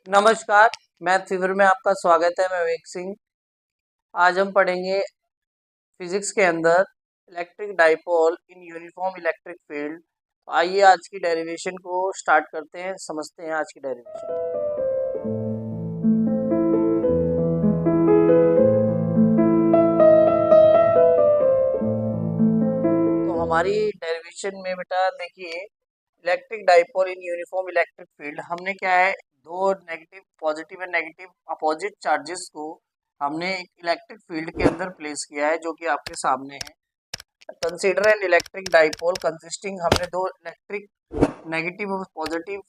नमस्कार, math fever में आपका स्वागत है। मैं विवेक सिंह। आज हम पढ़ेंगे फिजिक्स के अंदर electric dipole in uniform electric field. तो आइए आज की डेरिवेशन को स्टार्ट करते हैं, समझते हैं आज की डेरिवेशन। तो हमारी डेरिवेशन में बेटा देखिए, electric dipole in uniform electric field हमने क्या है, दो negative positive and negative opposite charges को हमने एक इलेक्ट्रिक फील्ड के अंदर प्लेस किया है, जो कि आपके सामने है। Consider an electric dipole consisting, हमने दो इलेक्ट्रिक नेगेटिव और पॉजिटिव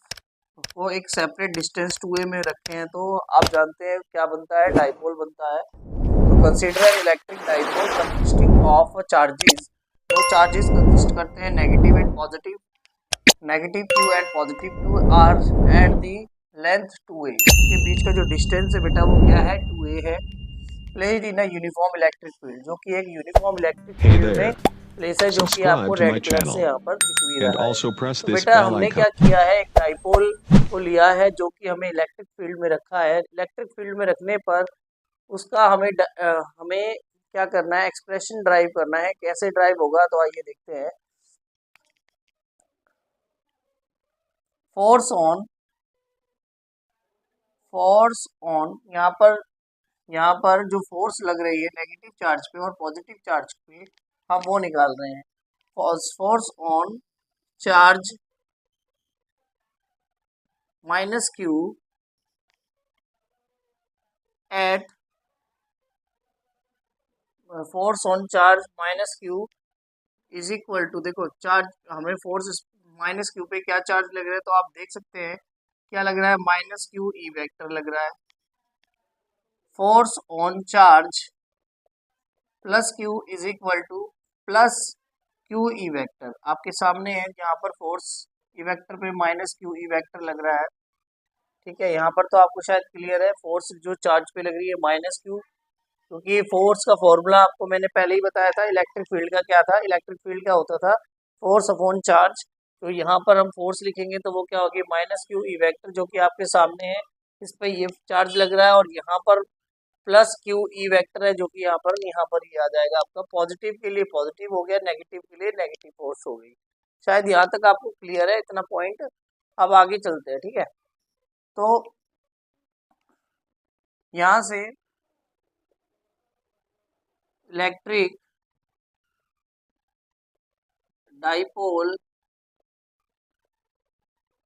को एक सेपरेट डिस्टेंस 2a में रखे हैं। तो आप जानते हैं क्या बनता है, डाइपोल बनता है। तो consider an electric dipole consisting of charges, दो चार्जेस कंसिस्ट करते हैं negative and positive, negative q and positive q are at the length 2a। के बीच का जो डिस्टेंस है बेटा वो क्या है, 2a है। Placed in a uniform electric field, जो कि एक यूनिफॉर्म इलेक्ट्रिक Hey फील्ड में there, प्लेस है, जो कि आपको subscribe to red my colour से channel यहाँ पर दिख भी and रहा है। also press तो this बेटा bell हमने icon. क्या किया है, एक डाइपोल को लिया है जो कि हमें इलेक्ट्रिक फील्ड में रखा है। इलेक्ट्रिक फील्ड में रखने पर उसका हमें क्या करना है, एक्सप्रेशन ड्राइव करना है। कैसे ड्राइव होगा, तो आइए देखते हैं। फोर्स ऑन यहाँ पर जो फोर्स लग रही है नेगेटिव चार्ज पे और पॉजिटिव चार्ज पे, हम वो निकाल रहे हैं। Force on charge minus q at, force on charge minus q is equal to, देखो चार्ज हमें फोर्स माइनस क्यू पे क्या चार्ज लग रहा है, तो आप देख सकते हैं क्या लग रहा है, माइनस क्यू ई वेक्टर लग रहा है। Force on charge plus Q is equal two plus Q E vector, आपके सामने है। यहाँ पर फोर्स ई वेक्टर पे माइनस क्यू ई वेक्टर लग रहा है। ठीक है, यहाँ पर तो आपको शायद क्लियर है, फोर्स जो चार्ज पे लग रही है माइनस क्यू, क्योंकि फोर्स का फॉर्मूला आपको मैंने पहले ही बताया था। इलेक्ट्रिक फील्ड का क्या था, इलेक्ट्रिक फील्ड का होता था फोर्स अपॉन चार्ज। तो यहाँ पर हम फोर्स लिखेंगे तो वो क्या होगी, माइनस क्यू ई वेक्टर, जो कि आपके सामने है। इस पे ये चार्ज लग रहा है और यहाँ पर प्लस क्यू ई वेक्टर है, जो कि यहाँ पर ही आ जाएगा आपका। पॉजिटिव के लिए पॉजिटिव हो गया, नेगेटिव के लिए नेगेटिव फोर्स हो गई। शायद यहाँ तक आपको क्लियर है इतना पॉइंट। अब आगे चलते हैं, ठीक है। तो यहाँ से electric dipole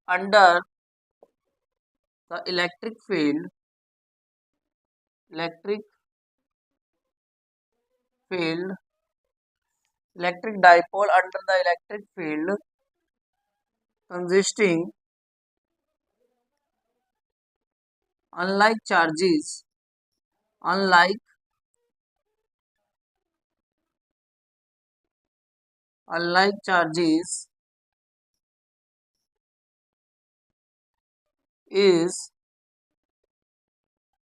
under the electric field electric dipole under the electric field consisting unlike charges unlike charges is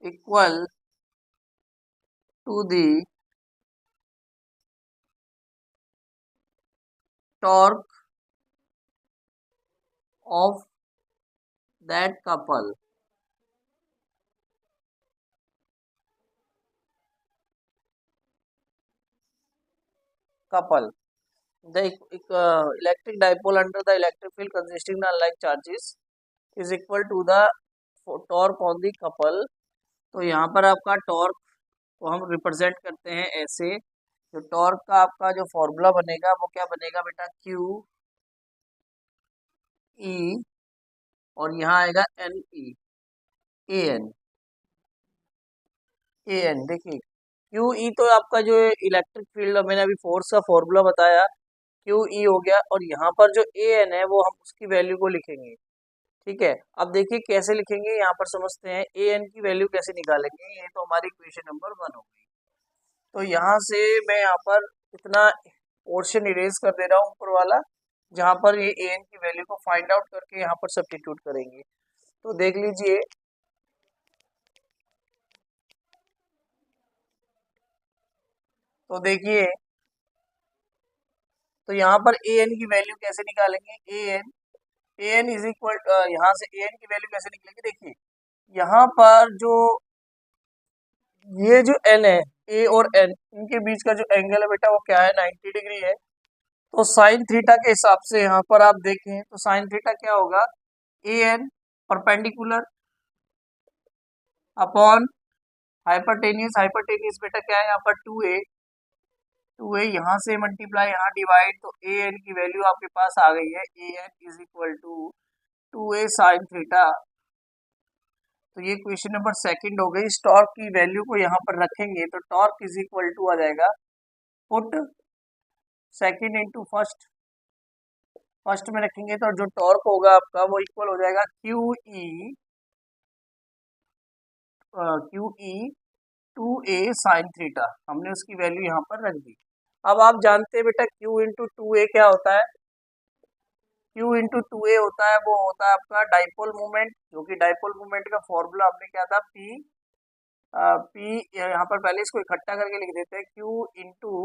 equal to the torque of that couple। The electric dipole under the electric field consisting of unlike charges is equal to the torque on the couple। तो यहाँ पर आपका torque को हम represent करते हैं ऐसे। जो टॉर्क का आपका जो फॉर्मूला बनेगा वो क्या बनेगा बेटा, क्यू ई और यहाँ आएगा n e a n a n. देखिए क्यू ई तो आपका जो इलेक्ट्रिक फील्ड, मैंने अभी फोर्स का फॉर्मूला बताया, क्यू ई हो गया। और यहाँ पर जो ए एन है वो हम उसकी वैल्यू को लिखेंगे। ठीक है, अब देखिए कैसे लिखेंगे, यहाँ पर समझते हैं ए एन की वैल्यू कैसे निकालेंगे। ये तो हमारी इक्वेशन नंबर 1 हो गई। तो यहाँ से मैं यहाँ पर इतना पोर्शन इरेज कर दे रहा हूँ ऊपर वाला, जहाँ पर ये ए एन की वैल्यू को फाइंड आउट करके यहाँ पर सब्स्टिट्यूट करेंगे। तो देख लीजिए, तो देखिए, तो यहाँ पर ए एन की वैल्यू कैसे निकालेंगे, ए एन इज इक्वल, यहाँ से ए एन की वैल्यू कैसे निकलेगी, देखिए यहाँ पर जो ये जो एन है, ए और एन, इनके बीच का जो एंगल है बेटा वो क्या है, 90 डिग्री है। तो साइन थीटा के हिसाब से यहाँ पर आप देखें तो साइन थीटा क्या होगा, ए एन परपेंडिकुलर अपॉन हाइपरटेनियस, हाइपरटेनियस बेटा क्या है यहाँ पर 2a यहाँ से मल्टीप्लाई यहाँ डिवाइड, तो ए एन की वैल्यू आपके पास आ गई है, A N is equal to 2a sine theta. तो ये क्वेश्चन नंबर सेकंड हो गई। इस टॉर्क की वैल्यू को यहाँ पर रखेंगे तो टॉर्क इज इक्वल टू आ जाएगा, put second into first, first में रखेंगे तो जो टॉर्क होगा आपका वो इक्वल हो जाएगा Q E 2a sine theta. हमने उसकी वैल्यू यहाँ पर रख दी। अब आप जानते हैं बेटा q इंटू 2a क्या होता है, q इंटू 2a होता है, वो होता है आपका डाइपोल मोमेंट, जो कि डाइपोल मोमेंट का फॉर्मूला हमने क्या था, p यहाँ पर पहले इसको इकट्ठा करके लिख देते हैं, q इंटू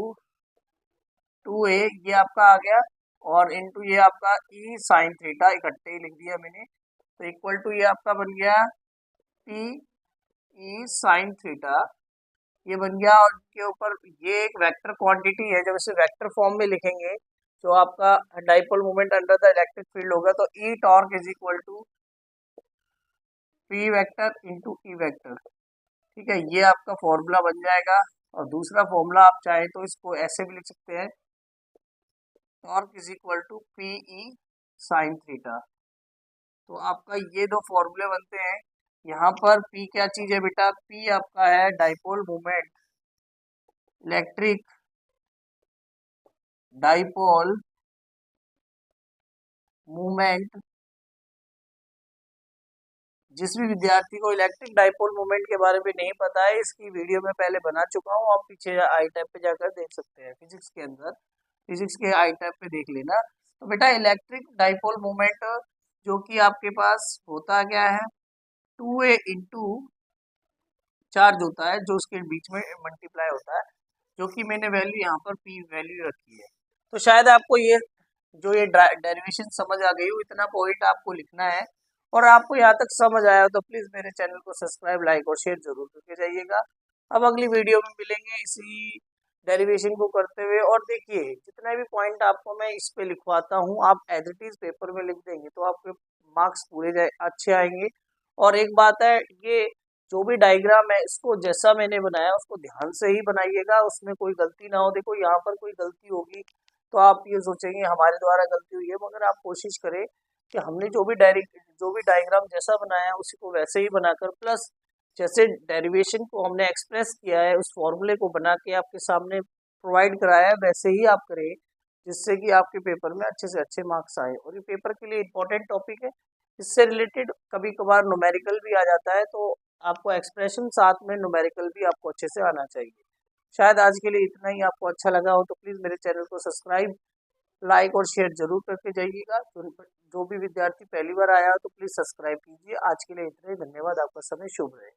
2a ये आपका आ गया, और इंटू ये आपका e साइन थीटा, इकट्ठे ही लिख दिया मैंने, तो इक्वल टू ये आपका बन गया p e साइन थीटा, ये बन गया। और के ऊपर ये एक वेक्टर क्वांटिटी है, जब इसे वेक्टर फॉर्म में लिखेंगे जो आपका dipole moment under the electric field होगा, तो E torque is equal to P vector into E vector. ठीक है, ये आपका फॉर्मूला बन जाएगा। और दूसरा फॉर्मूला आप चाहें तो इसको ऐसे भी लिख सकते हैं, torque is equal to p e sine theta. तो आपका ये दो फॉर्मूले बनते हैं। यहाँ पर P क्या चीज है बेटा, P आपका है dipole moment, electric dipole movement. जिस भी विद्यार्थी को इलेक्ट्रिक डाइपोल मूवमेंट के बारे में नहीं पता है, इसकी वीडियो में पहले बना चुका हूँ, आप पीछे आई टैब पे जाकर देख सकते हैं, फिजिक्स के अंदर, फिजिक्स के आई टैब पे देख लेना। तो बेटा इलेक्ट्रिक डाइपोल मूवमेंट जो कि आपके पास होता क्या है, 2a इंटू चार्ज होता है जो उसके बीच में मल्टीप्लाई होता है, जो कि मैंने वैल्यू यहाँ पर p वैल्यू रखी है। तो शायद आपको ये डेरिवेशन समझ आ गई हो, इतना पॉइंट आपको लिखना है। और आपको यहाँ तक समझ आया हो तो प्लीज़ मेरे चैनल को सब्सक्राइब, लाइक और शेयर जरूर करके जाइएगा। अब अगली वीडियो में मिलेंगे इसी डेरिवेशन को करते हुए। और देखिए जितना भी पॉइंट आपको मैं इस पे लिखवाता हूँ, आप एज इट इज पेपर में लिख देंगे तो आपके मार्क्स पूरे अच्छे आएंगे। और एक बात है, ये जो भी डायग्राम है इसको जैसा मैंने बनाया उसको ध्यान से ही बनाइएगा, उसमें कोई गलती ना हो। देखो यहाँ पर कोई गलती होगी तो आप ये सोचेंगे हमारे द्वारा गलती हुई है, मगर आप कोशिश करें कि हमने जो भी डायग्राम जैसा बनाया है उसी को वैसे ही बनाकर, प्लस जैसे डेरिवेशन को हमने एक्सप्रेस किया है उस फॉर्मूले को बना के आपके सामने प्रोवाइड कराया है, वैसे ही आप करें, जिससे कि आपके पेपर में अच्छे से अच्छे मार्क्स आए। और ये पेपर के लिए इम्पोर्टेंट टॉपिक है, इससे रिलेटेड कभी कभार न्यूमेरिकल भी आ जाता है, तो आपको एक्सप्रेशन साथ में न्यूमेरिकल भी आपको अच्छे से आना चाहिए। शायद आज के लिए इतना ही आपको अच्छा लगा हो तो प्लीज़ मेरे चैनल को सब्सक्राइब, लाइक और शेयर जरूर करके जाइएगा। जो भी विद्यार्थी पहली बार आया हो तो प्लीज़ सब्सक्राइब कीजिए। आज के लिए इतना ही, धन्यवाद, आपका समय शुभ रहे।